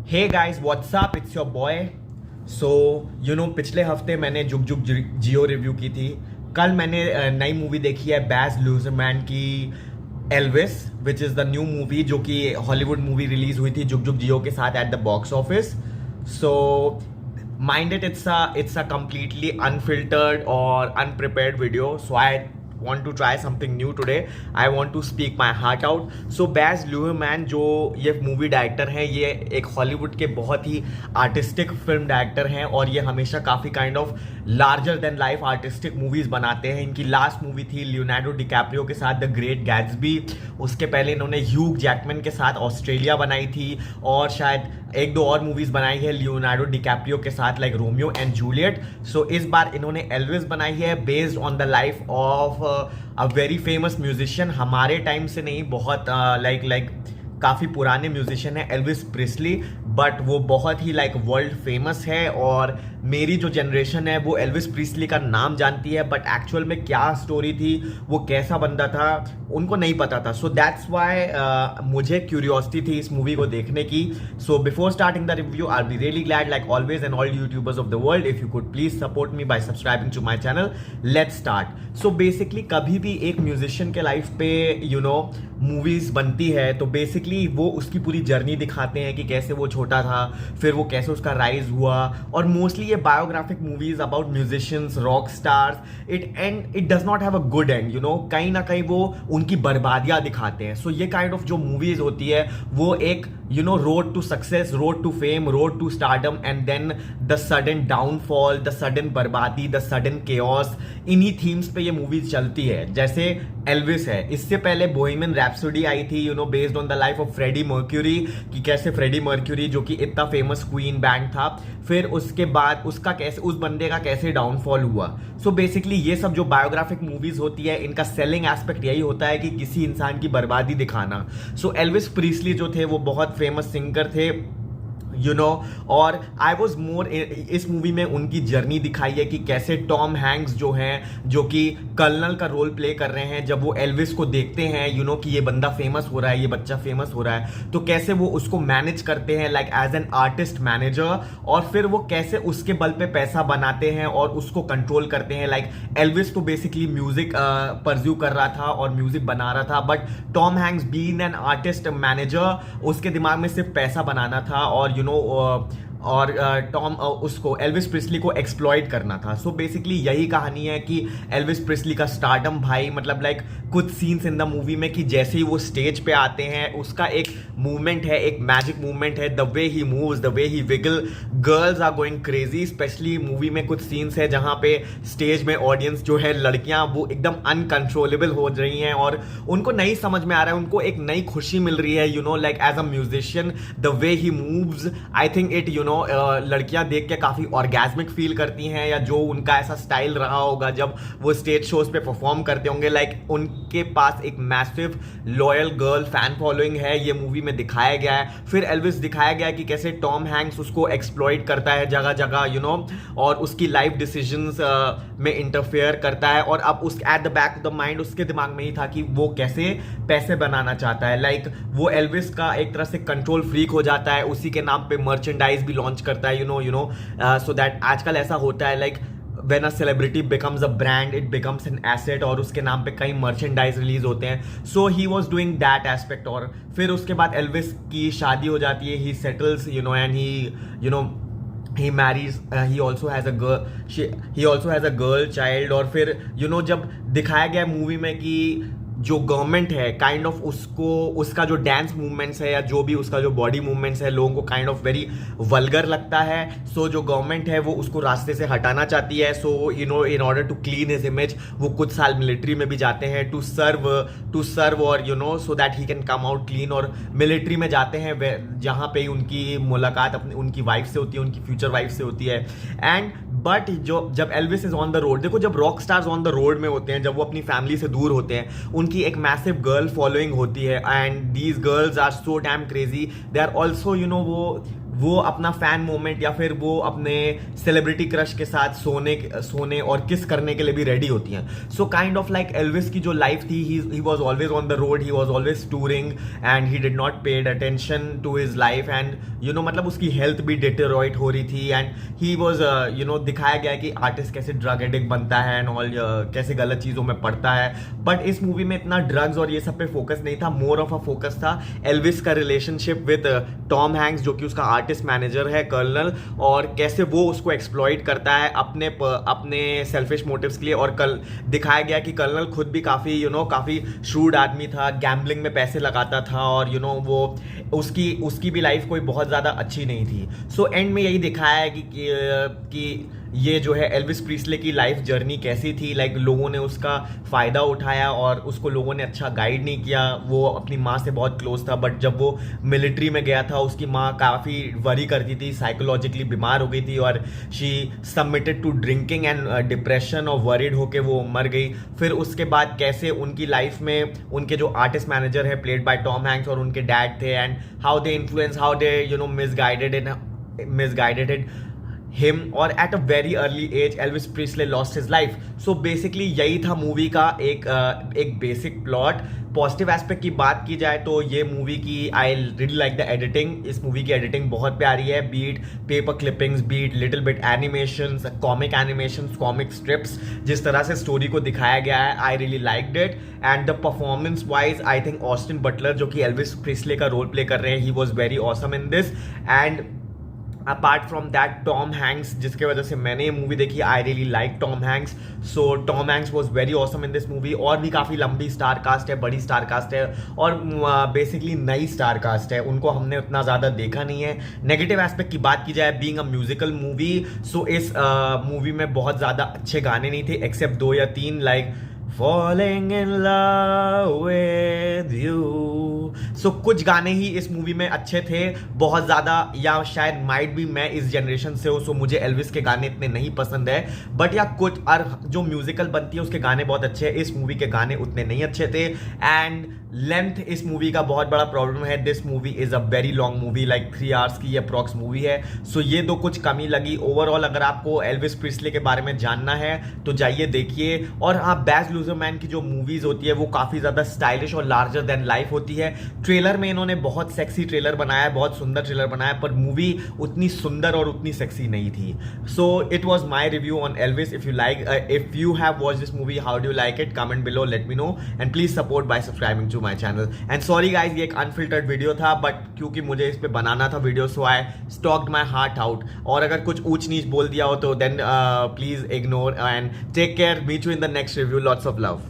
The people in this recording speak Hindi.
Hey guys what's up, it's your boy. So पिछले हफ्ते मैंने जुग जुग जियो रिव्यू की थी। कल मैंने नई मूवी देखी है बैज लूजरमैन की, Elvis, which is the new movie जो कि हॉलीवुड मूवी रिलीज हुई थी जुग जुग जियो के साथ at the box office. So mind it, it's a completely unfiltered or unprepared video, so I want to try something new today. I want to speak my heart out. So Baz Luhrmann जो ये मूवी डायरेक्टर हैं, ये एक हॉलीवुड के बहुत ही आर्टिस्टिक फिल्म डायरेक्टर हैं और ये हमेशा काफ़ी kind of larger than life artistic movies बनाते हैं। इनकी लास्ट मूवी थी लियोनार्डो डिकैप्रियो के साथ द ग्रेट गैट्सबी। उसके पहले इन्होंने ह्यूग जैकमैन के साथ ऑस्ट्रेलिया बनाई थी और शायद एक दो और मूवीज़ बनाई है लियोनार्डो डिकैप्रियो के साथ, लाइक रोमियो एंड जूलियट। सो इस बार इन्होंने एल्विस बनाई है based on the life of a very famous musician. हमारे टाइम से नहीं, बहुत लाइक काफ़ी पुराने म्यूजिशियन है एल्विस प्रिस्ली, बट वो बहुत ही लाइक वर्ल्ड फेमस है और मेरी जो जनरेशन है वो एल्विस प्रिस्ली का नाम जानती है, बट एक्चुअल में क्या स्टोरी थी, वो कैसा बंदा था, उनको नहीं पता था। सो दैट्स वाई मुझे क्यूरियोसिटी थी इस मूवी को देखने की। So before starting the review I be really glad, like always and all YouTubers of the world, if you could please support me by subscribing to my channel. Let's start. So basically कभी भी एक म्यूजिशियन के लाइफ पे मूवीज बनती है तो बेसिकली वो उसकी पूरी जर्नी दिखाते हैं कि कैसे वो छोटा था, फिर वो कैसे उसका राइज हुआ। और मोस्टली ये biographic movies about musicians, rock stars, it does not have a good and, कहीं ना कहीं वो उनकी बर्बादियां दिखाते हैं। सो ये काइंड ऑफ जो मूवीज होती है वो एक road to success, road to fame, road to stardom and then the sudden downfall, the sudden बर्बादी, द सडन केओस, इन्हीं थीम्स पे ये मूवीज चलती है। जैसे एल्विस है, इससे पहले बोहेमियन रैप्सोडी आई थी based on the life of Freddie Mercury, कि कैसे फ्रेडी मर्क्यूरी जो कि इतना फेमस क्वीन बैंड था, फिर उसके बाद उसका कैसे, उस बंदे का कैसे डाउनफॉल हुआ। सो बेसिकली ये सब जो बायोग्राफिक मूवीज होती है इनका सेलिंग एस्पेक्ट यही होता है कि किसी इंसान की बर्बादी दिखाना। सो एल्विस प्रीस्ली जो थे वो बहुत फेमस सिंगर थे, और आई वॉज मोर, इस मूवी में उनकी जर्नी दिखाई है कि कैसे टॉम हैंक्स जो हैं, जो कि कर्नल का रोल प्ले कर रहे हैं, जब वो एल्विस को देखते हैं कि ये बंदा फेमस हो रहा है, ये बच्चा फेमस हो रहा है, तो कैसे वो उसको मैनेज करते हैं like as an artist manager, और फिर वो कैसे उसके बल पे पैसा बनाते हैं और उसको कंट्रोल करते हैं। लाइक एल्विस तो बेसिकली म्यूजिक परस्यू कर रहा था और म्यूजिक बना रहा था, but Tom Hanks being an artist manager, उसके दिमाग में सिर्फ पैसा बनाना था और और टॉम उसको एल्विस प्रिस्ली को एक्सप्लॉइट करना था। सो बेसिकली यही कहानी है कि एल्विस प्रिस्ली का स्टारडम, भाई मतलब लाइक कुछ सीन्स इन द मूवी में कि जैसे ही वो स्टेज पे आते हैं उसका एक मूवमेंट है, एक मैजिक मूवमेंट है, the way he moves, the way he wiggle, girls are going crazy. Specially movie में कुछ सीन्स है जहां पे स्टेज में ऑडियंस जो है, लड़कियां, वो एकदम अनकंट्रोलेबल हो रही हैं और उनको नहीं समझ में आ रहा है, उनको एक नई खुशी मिल रही है, like as a musician the way he moves. I think it लड़कियां देख के काफी ऑर्गेजमिक फील करती हैं, या जो उनका ऐसा स्टाइल रहा होगा जब वो स्टेज शोज पे परफॉर्म करते होंगे, लाइक उनके पास एक massive loyal girl fan following है, ये मूवी में दिखाया गया है। फिर एल्विस दिखाया गया है कि कैसे टॉम हैंक्स उसको एक्सप्लॉइट करता है जगह जगह, और उसकी लाइफ डिसीजंस में इंटरफेयर करता है, और अब उस at the back of the mind उसके दिमाग में ही था कि वो कैसे पैसे बनाना चाहता है। लाइक वो एल्विस का एक तरह से कंट्रोल फ्रीक हो जाता है, उसी के नाम पे मर्चेंडाइज भी लॉन्च करता है, सो दैट आजकल ऐसा होता है, like when a celebrity becomes a brand, it becomes an asset, और उसके नाम पे कई मर्चेंडाइज रिलीज होते हैं। So he was doing that aspect. और फिर उसके बाद एल्विस की शादी हो जाती है, he settles, and he marries, he also has a girl child। और फिर जब दिखाया गया मूवी में कि जो गवर्नमेंट है काइंड ऑफ उसका जो डांस मूवमेंट्स है या जो भी उसका जो बॉडी मूवमेंट्स है लोगों को काइंड ऑफ वेरी वल्गर लगता है। सो जो गवर्नमेंट है वो उसको रास्ते से हटाना चाहती है। So in order to clean his image वो कुछ साल मिलिट्री में भी जाते हैं टू सर्व और so that he can come out clean. और मिलिट्री में जाते हैं जहाँ पे उनकी मुलाकात उनकी वाइफ से होती है, उनकी फ्यूचर वाइफ से होती है। एंड बट जब Elvis is on the road, देखो जब rock stars on the road में होते हैं, जब वो अपनी फैमिली से दूर होते हैं, उनकी एक मैसिव गर्ल फॉलोइंग होती है, and these girls are so damn crazy. They are also वो वो अपना फैन मोमेंट या फिर वो अपने सेलिब्रिटी क्रश के साथ सोने और किस करने के लिए भी रेडी होती हैं. So kind of like Elvis की जो लाइफ थी, he was always on the road, he was always touring and he did not paid attention to his life. And मतलब उसकी हेल्थ भी डिटेरोइट हो रही थी. एंड ही वॉज दिखाया गया कि आर्टिस्ट कैसे ड्रग एडिक्ट बनता है एंड ऑल, कैसे गलत चीजों में पड़ता है. बट इस मूवी में इतना ड्रग्स और ये सब पे फोकस नहीं था. मोर ऑफ अ फोकस था एल्विस का रिलेशनशिप विद टॉम हैंक्स, जो कि उसका आर्टिस्ट मैनेजर है कर्नल, और कैसे वो उसको एक्सप्लॉइट करता है अपने सेल्फिश मोटिव्स के लिए. और कल दिखाया गया कि कर्नल खुद भी काफी काफी श्रूड आदमी था, गैम्बलिंग में पैसे लगाता था, और वो उसकी भी लाइफ कोई बहुत ज्यादा अच्छी नहीं थी. सो एंड में यही दिखाया है कि ये जो है एल्विस प्रीस्ले की लाइफ जर्नी कैसी थी. लाइक लोगों ने उसका फायदा उठाया और उसको लोगों ने अच्छा गाइड नहीं किया. वो अपनी माँ से बहुत क्लोज था, बट जब वो मिलिट्री में गया था उसकी माँ काफ़ी वरी करती थी, साइकोलॉजिकली बीमार हो गई थी, और she submitted to drinking and depression और वरीड होके वो मर गई. फिर उसके बाद कैसे उनकी लाइफ में उनके जो आर्टिस्ट मैनेजर है प्लेड बाय टॉम हैंक्स और उनके डैड थे, and how they influence, how they misguided him, और at a very early age Elvis Presley lost his life. So basically यही था मूवी का एक बेसिक प्लॉट. पॉजिटिव एस्पेक्ट की बात की जाए तो ये मूवी की I really like the editing. इस मूवी की एडिटिंग बहुत प्यारी है. Be it paper clippings, be it little bit animations, comic strips, जिस तरह से स्टोरी को दिखाया गया है, I really liked it. And the performance wise I think Austin Butler, जो कि एल्विस प्रीस्ले का रोल प्ले कर रहे हैं, he was very awesome in this. And apart from that Tom Hanks, जिसके वजह से मैंने ये मूवी देखी, आई really like Tom Hanks. So Tom Hanks was very awesome in this movie. और भी काफ़ी लंबी स्टार कास्ट है, बड़ी स्टार कास्ट है, और बेसिकली नई स्टार कास्ट है. उनको हमने उतना ज़्यादा देखा नहीं है. नेगेटिव एस्पेक्ट की बात की जाए, बीइंग अ म्यूजिकल मूवी, सो इस मूवी में बहुत ज़्यादा अच्छे गाने नहीं थे, एक्सेप्ट 2 या 3, like Falling in love with you. So कुछ गाने ही इस मूवी में अच्छे थे, बहुत ज़्यादा, या शायद माइट भी मैं इस जनरेशन से हूँ, सो मुझे एल्विस के गाने इतने नहीं पसंद है. बट या कुछ और जो म्यूजिकल बनती है उसके गाने बहुत अच्छे हैं. इस मूवी के गाने उतने नहीं अच्छे थे. एंड लेंथ इस मूवी का बहुत बड़ा प्रॉब्लम है. This movie is a very long movie, like 3 hours की अप्रॉक्स मूवी है. सो ये 2 कुछ कमी लगी. ओवरऑल अगर आपको एल्विस प्रीस्ले के बारे में जानना है तो जाइए देखिए. और हाँ, बैज लूजर मैन की जो मूवीज होती है वो काफी ज्यादा स्टाइलिश और लार्जर देन लाइफ होती है. ट्रेलर में इन्होंने बहुत सेक्सी ट्रेलर बनाया है, बहुत सुंदर ट्रेलर बनाया, पर मूवी उतनी सुंदर और उतनी सेक्सी नहीं थी. So it was my review on Elvis. If you have watch this movie, how do you like it? Comment below, let me know, and please support by subscribing to my channel. And sorry guys, ये एक अनफिल्टर्ड वीडियो था, बट क्योंकि मुझे इस पे बनाना था video, so I stocked my heart out. और अगर कुछ ऊंच नीच बोल दिया हो तो then please ignore and take care. Meet you in the next review. Lots of love.